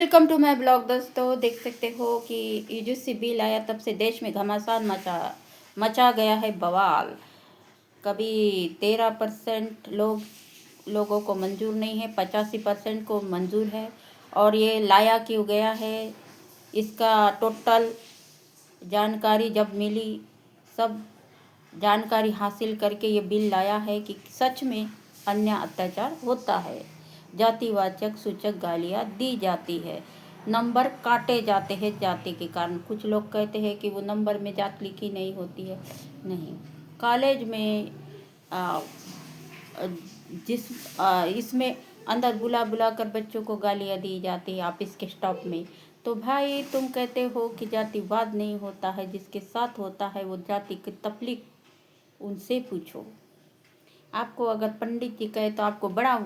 Welcome to my blog. दोस्तों, देख सकते हो कि यूजीसी बिल आया तब से देश में घमासान मचा गया है बवाल। कभी 13% लोगों को मंजूर नहीं है, 85% को मंजूर है। और ये लाया क्यों गया है, इसका टोटल जानकारी जब मिली, सब जानकारी हासिल करके ये बिल लाया है कि सच में अन्याय अत्याचार होता है, जातिवाचक सूचक गालियाँ दी जाती है, नंबर काटे जाते हैं जाति के कारण। कुछ लोग कहते हैं कि वो नंबर में जात लिखी नहीं होती है। नहीं, कॉलेज में आ, इसमें अंदर बुला बुला कर बच्चों को गालियाँ दी जाती है ऑफिस के स्टाफ में। तो भाई, तुम कहते हो कि जातिवाद नहीं होता है, जिसके साथ होता है वो जाति की तफलीक, उनसे पूछो। आपको अगर पंडित जी कहे तो आपको बड़ा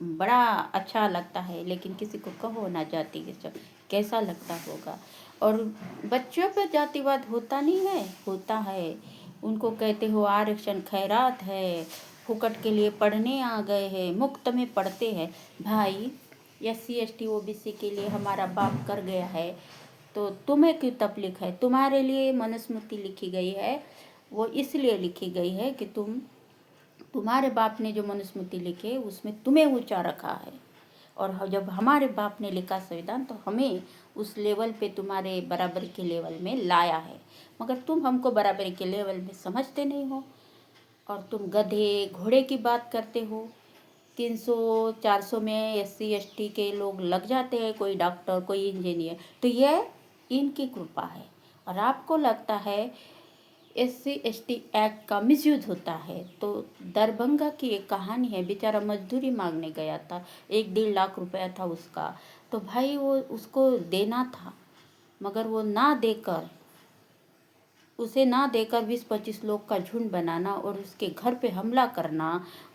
बड़ा अच्छा लगता है, लेकिन किसी को कहो ना जाति के सब, कैसा लगता होगा। और बच्चों पर जातिवाद होता नहीं है, होता है। उनको कहते हो आरक्षण खैरात है, फुकट के लिए पढ़ने आ गए हैं, मुफ्त में पढ़ते हैं। भाई, SC ST OBC के लिए हमारा बाप कर गया है, तो तुम्हें क्यों तकलीफ है। तुम्हारे लिए मनुस्मृति लिखी गई है, वो इसलिए लिखी गई है कि तुम्हारे बाप ने जो मनुस्मृति लिखे उसमें तुम्हें ऊंचा रखा है। और जब हमारे बाप ने लिखा संविधान, तो हमें उस लेवल पे तुम्हारे बराबरी के लेवल में लाया है। मगर तुम हमको बराबरी के लेवल में समझते नहीं हो, और तुम गधे घोड़े की बात करते हो। 300-400 में SC ST के लोग लग जाते हैं, कोई डॉक्टर, कोई इंजीनियर, तो यह इनकी कृपा है। और आपको लगता है SC ST एक्ट का मिसयूज होता है। तो दरभंगा की एक कहानी है, बेचारा मजदूरी मांगने गया था, 1-1.5 लाख रुपया था उसका। तो भाई, वो उसको देना था, मगर वो उसे ना देकर 20-25 लोग का झुंड बनाना और उसके घर पे हमला करना,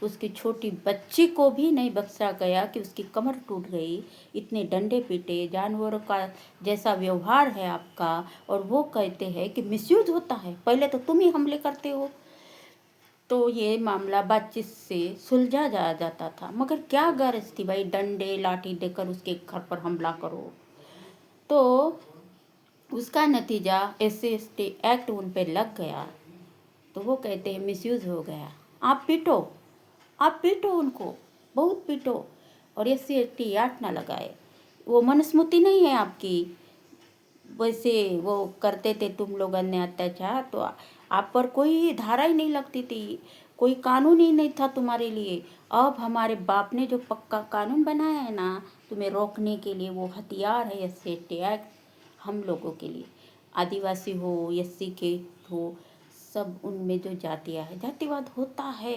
उसकी छोटी बच्ची को भी नहीं बख्शा गया कि उसकी कमर टूट गई। इतने डंडे पीटे, जानवरों का जैसा व्यवहार है आपका, और वो कहते हैं कि मिसयूज होता है। पहले तो तुम ही हमले करते हो। तो ये मामला बातचीत से सुलझा जाता था, मगर क्या गरज थी भाई डंडे लाठी देकर उसके घर पर हमला करो। तो उसका नतीजा SC ST एक्ट उन पे लग गया, तो वो कहते हैं मिसयूज हो गया। आप पीटो उनको, बहुत पीटो, और SC ST एक्ट ना लगाए। वो मनुस्मृति नहीं है आपकी। वैसे वो करते थे तुम लोग अन्य अत्याचार, तो आप पर कोई धारा ही नहीं लगती थी, कोई कानून ही नहीं था तुम्हारे लिए। अब हमारे बाप ने जो पक्का कानून बनाया है ना तुम्हें रोकने के लिए, वो हथियार है SC ST एक्ट हम लोगों के लिए। आदिवासी हो, SC के हो, सब उनमें जो जातियाँ है, जातिवाद होता है,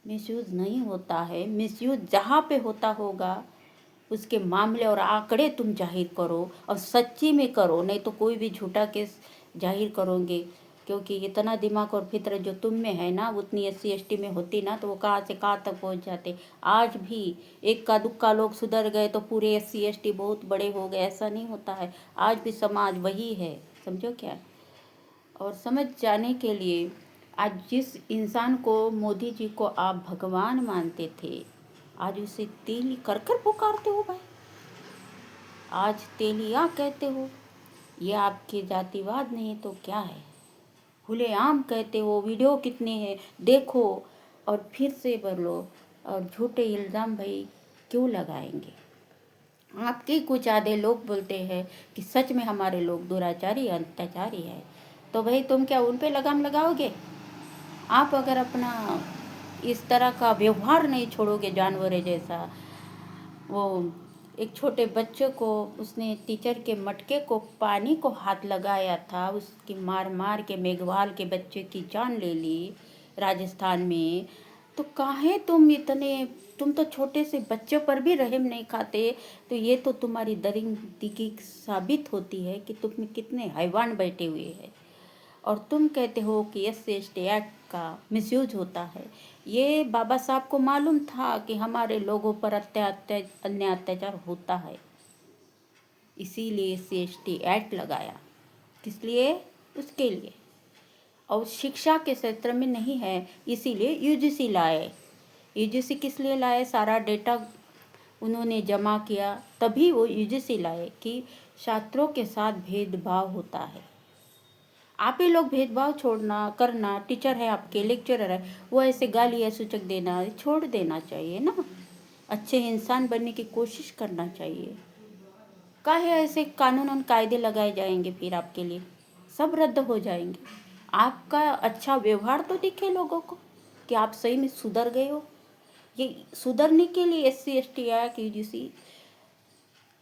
मिसयूज नहीं होता है। मिसयूज जहाँ पे होता होगा उसके मामले और आंकड़े तुम जाहिर करो, और सच्ची में करो, नहीं तो कोई भी झूठा केस जाहिर करोगे। क्योंकि इतना दिमाग और फितरत जो तुम में है ना, उतनी SC ST में होती ना, तो वो कहाँ से कहाँ तक पहुँच जाते। आज भी एक का दुक्का लोग सुधर गए तो पूरे SC ST बहुत बड़े हो गए, ऐसा नहीं होता है। आज भी समाज वही है, समझो क्या। और समझ जाने के लिए, आज जिस इंसान को मोदी जी को आप भगवान मानते थे, आज उसे तेली कर कर पुकारते हो भाई। आज तेलिया कहते हो। ये आपके जातिवाद नहीं तो क्या है। खुलेआम कहते हो, वीडियो कितने हैं देखो, और फिर से बोलो। और झूठे इल्ज़ाम भाई क्यों लगाएंगे। आपके कुछ आधे लोग बोलते हैं कि सच में हमारे लोग दुराचारी अत्याचारी है, तो भाई तुम क्या उन पे लगाम लगाओगे। आप अगर अपना इस तरह का व्यवहार नहीं छोड़ोगे जानवरों जैसा। वो एक छोटे बच्चे को, उसने टीचर के मटके को, पानी को हाथ लगाया था, उसकी मार मार के मेघवाल के बच्चे की जान ले ली राजस्थान में। तो काहे तुम तो छोटे से बच्चों पर भी रहम नहीं खाते। तो ये तो तुम्हारी दरिंदगी साबित होती है कि तुम में कितने हैवान बैठे हुए हैं। और तुम कहते हो कि SC ST एक्ट का मिसयूज होता है। ये बाबा साहब को मालूम था कि हमारे लोगों पर अन्य अत्याचार होता है, इसीलिए SC ST एक्ट लगाया। किस लिए? उसके लिए। और शिक्षा के क्षेत्र में नहीं है, इसीलिए UGC लाए। UGC किस लिए लाए? सारा डेटा उन्होंने जमा किया, तभी वो यूजीसी लाए कि छात्रों के साथ भेदभाव होता है। आप ही लोग भेदभाव छोड़ना करना, टीचर है आपके, लेक्चरर है, वो ऐसे गाली या सूचक देना छोड़ देना चाहिए ना। अच्छे इंसान बनने की कोशिश करना चाहिए। काहे ऐसे कानून और कायदे लगाए जाएंगे फिर आपके लिए, सब रद्द हो जाएंगे। आपका अच्छा व्यवहार तो दिखे लोगों को कि आप सही में सुधर गए हो। ये सुधरने के लिए SC ST act UGC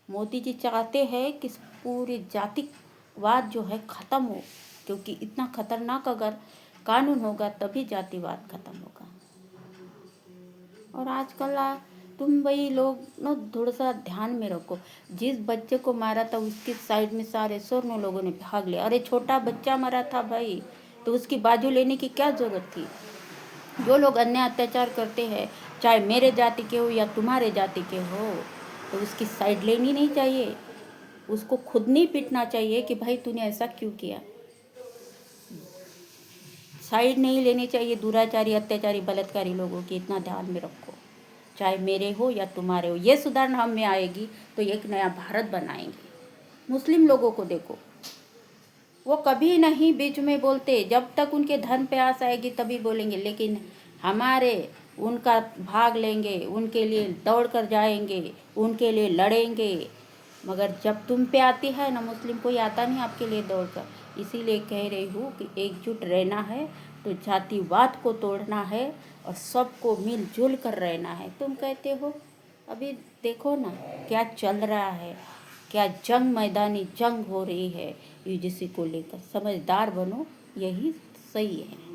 Modi ji चाहते हैं कि पूरी जातिवाद जो है ख़त्म हो, क्योंकि इतना खतरनाक अगर कानून होगा तभी जातिवाद खत्म होगा। और आजकल तुम वही लोग ना थोड़ा सा ध्यान में रखो, जिस बच्चे को मारा था उसकी साइड में सारे 100 लोगों ने भाग लिया। अरे छोटा बच्चा मरा था भाई, तो उसकी बाजू लेने की क्या ज़रूरत थी। जो लोग अन्याय अत्याचार करते हैं, चाहे मेरे जाति के हो या तुम्हारे जाति के हो, तो उसकी साइड लेनी नहीं चाहिए। उसको खुद नहीं पीटना चाहिए कि भाई तूने ऐसा क्यों किया। साइड नहीं लेनी चाहिए दुराचारी, अत्याचारी, बलात्कारी लोगों की। इतना ध्यान में रखो, चाहे मेरे हो या तुम्हारे हो। ये सुधार हम में आएगी तो एक नया भारत बनाएंगे। मुस्लिम लोगों को देखो, वो कभी नहीं बीच में बोलते, जब तक उनके धर्म पे आस आएगी तभी बोलेंगे। लेकिन हमारे उनका भाग लेंगे, उनके लिए दौड़ कर जाएंगे, उनके लिए लड़ेंगे। मगर जब तुम पे आती है ना मुस्लिम, कोई आता नहीं आपके लिए दौड़ कर। इसीलिए कह रही हूँ कि एकजुट रहना है, तो जातिवाद को तोड़ना है और सबको मिलजुल कर रहना है। तुम कहते हो, अभी देखो ना क्या चल रहा है, क्या जंग, मैदानी जंग हो रही है यूजीसी को लेकर। समझदार बनो, यही सही है।